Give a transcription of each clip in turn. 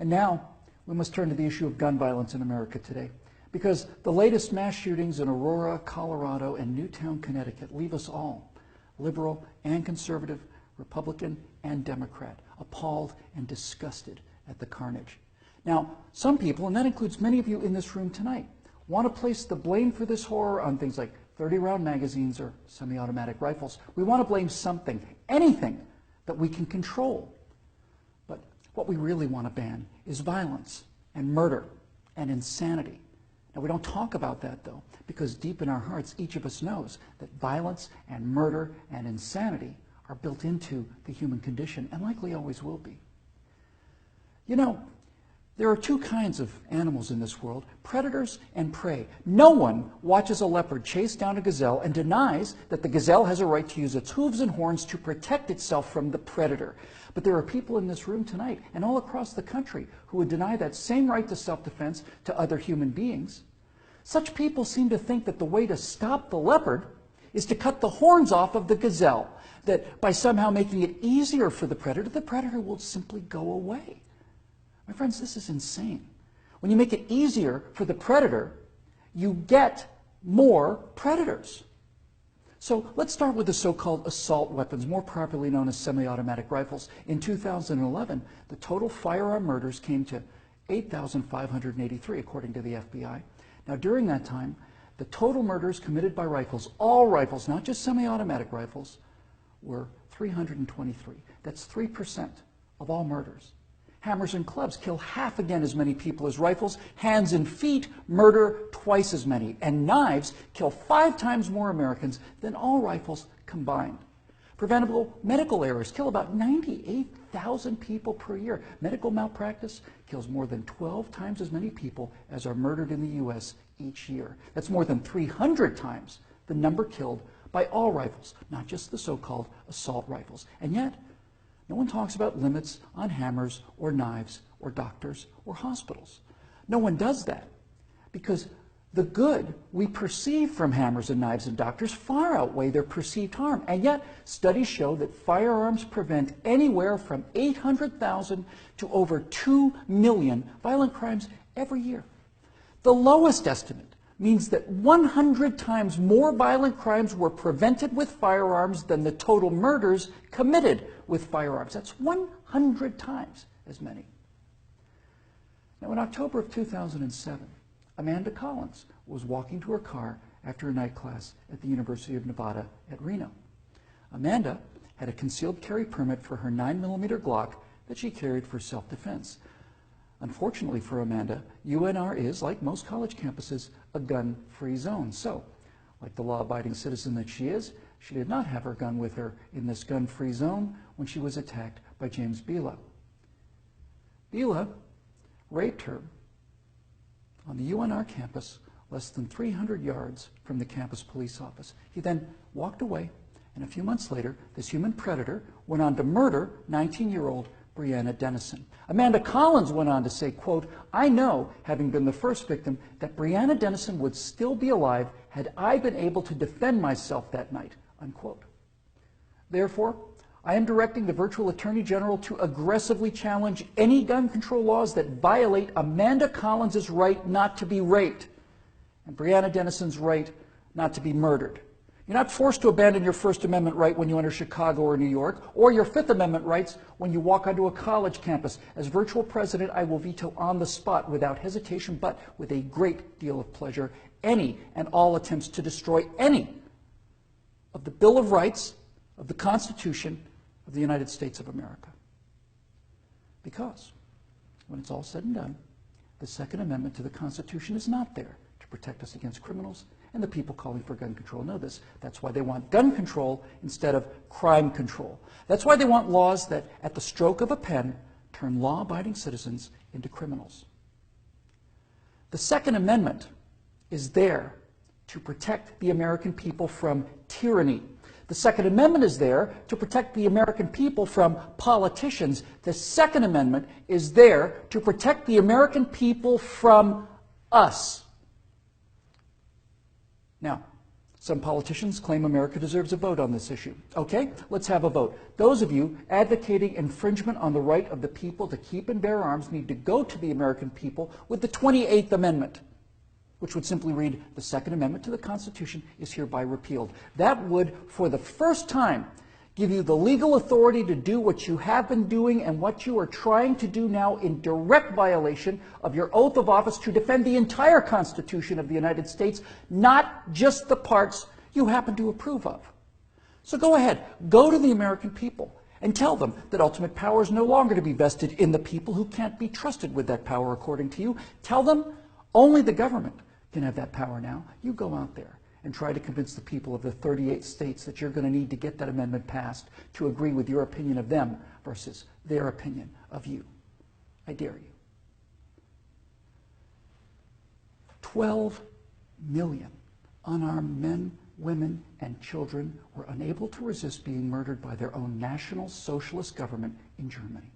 And now we must turn to the issue of gun violence in America today, because the latest mass shootings in Aurora, Colorado, and Newtown, Connecticut leave us all, liberal and conservative, Republican and Democrat, appalled and disgusted at the carnage. Now, some people, and that includes many of you in this room tonight, want to place the blame for this horror on things like 30-round magazines or semi-automatic rifles. We want to blame something, anything that we can control. But what we really want to ban is violence and murder and insanity. Now, we don't talk about that, though, because deep in our hearts, each of us knows that violence and murder and insanity are built into the human condition and likely always will be. You know, there are two kinds of animals in this world, predators and prey. No one watches a leopard chase down a gazelle and denies that the gazelle has a right to use its hooves and horns to protect itself from the predator. But there are people in this room tonight and all across the country who would deny that same right to self-defense to other human beings. Such people seem to think that the way to stop the leopard is to cut the horns off of the gazelle, that by somehow making it easier for the predator will simply go away. My friends, this is insane. When you make it easier for the predator, you get more predators. So let's start with the so-called assault weapons, more properly known as semi-automatic rifles. In 2011, the total firearm murders came to 8,583, according to the FBI. Now, during that time, the total murders committed by rifles, all rifles, not just semi-automatic rifles, were 323. That's 3% of all murders. Hammers and clubs kill half again as many people as rifles. Hands and feet murder twice as many. And knives kill 5 times more Americans than all rifles combined. Preventable medical errors kill about 98,000 people per year. Medical malpractice kills more than 12 times as many people as are murdered in the U.S. each year. That's more than 300 times the number killed by all rifles, not just the so-called assault rifles. And yet, no one talks about limits on hammers or knives or doctors or hospitals. No one does that because the good we perceive from hammers and knives and doctors far outweigh their perceived harm. And yet, studies show that firearms prevent anywhere from 800,000 to over 2 million violent crimes every year. The lowest estimate means that 100 times more violent crimes were prevented with firearms than the total murders committed with firearms. That's 100 times as many. Now, in October of 2007, Amanda Collins was walking to her car after a night class at the University of Nevada at Reno. Amanda had a concealed carry permit for her 9mm Glock that she carried for self-defense. Unfortunately for Amanda, UNR is, like most college campuses, a gun-free zone. So, like the law-abiding citizen that she is, she did not have her gun with her in this gun-free zone when she was attacked by James Bila. Bila raped her on the UNR campus less than 300 yards from the campus police office. He then walked away, and a few months later, this human predator went on to murder 19-year-old Breonna Dennison. Amanda Collins went on to say, quote, "I know, having been the first victim, that Breonna Dennison would still be alive had I been able to defend myself that night," unquote. Therefore, I am directing the virtual Attorney General to aggressively challenge any gun control laws that violate Amanda Collins' right not to be raped and Breonna Dennison's right not to be murdered. You're not forced to abandon your First Amendment right when you enter Chicago or New York, or your Fifth Amendment rights when you walk onto a college campus. As virtual president, I will veto on the spot, without hesitation, but with a great deal of pleasure, any and all attempts to destroy any of the Bill of Rights, of the Constitution of the United States of America. Because, when it's all said and done, the Second Amendment to the Constitution is not there to protect us against criminals, and the people calling for gun control know this. That's why they want gun control instead of crime control. That's why they want laws that, at the stroke of a pen, turn law-abiding citizens into criminals. The Second Amendment is there to protect the American people from tyranny. The Second Amendment is there to protect the American people from politicians. The Second Amendment is there to protect the American people from us. Now, Some politicians claim America deserves a vote on this issue. Okay, let's have a vote. Those of you advocating infringement on the right of the people to keep and bear arms need to go to the American people with the 28th Amendment, which would simply read, the Second Amendment to the Constitution is hereby repealed. That would, for the first time, give you the legal authority to do what you have been doing and what you are trying to do now in direct violation of your oath of office to defend the entire Constitution of the United States, not just the parts you happen to approve of. So go ahead, go to the American people and tell them that ultimate power is no longer to be vested in the people who can't be trusted with that power according to you. Tell them only the government can have that power now. You go out there and try to convince the people of the 38 states that you're going to need to get that amendment passed to agree with your opinion of them versus their opinion of you. I dare you. 12 million unarmed men, women, and children were unable to resist being murdered by their own National Socialist government in Germany.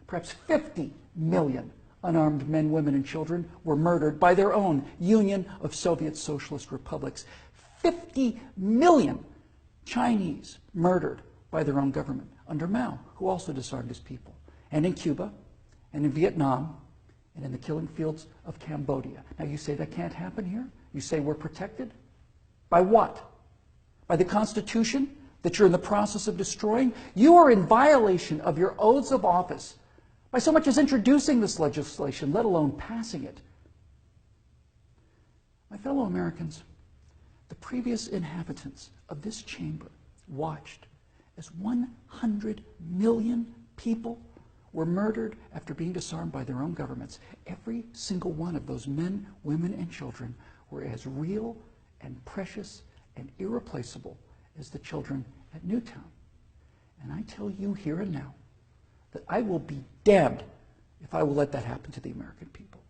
Perhaps 50 million unarmed men, women, and children were murdered by their own Union of Soviet Socialist Republics. 50 million Chinese murdered by their own government under Mao, who also disarmed his people. And in Cuba, and in Vietnam, and in the killing fields of Cambodia. Now you say that can't happen here? You say we're protected? By what? By the Constitution that you're in the process of destroying? You are in violation of your oaths of office by so much as introducing this legislation, let alone passing it. My fellow Americans, the previous inhabitants of this chamber watched as 100 million people were murdered after being disarmed by their own governments. Every single one of those men, women, and children were as real and precious and irreplaceable as the children at Newtown. And I tell you here and now that I will be damned if I will let that happen to the American people.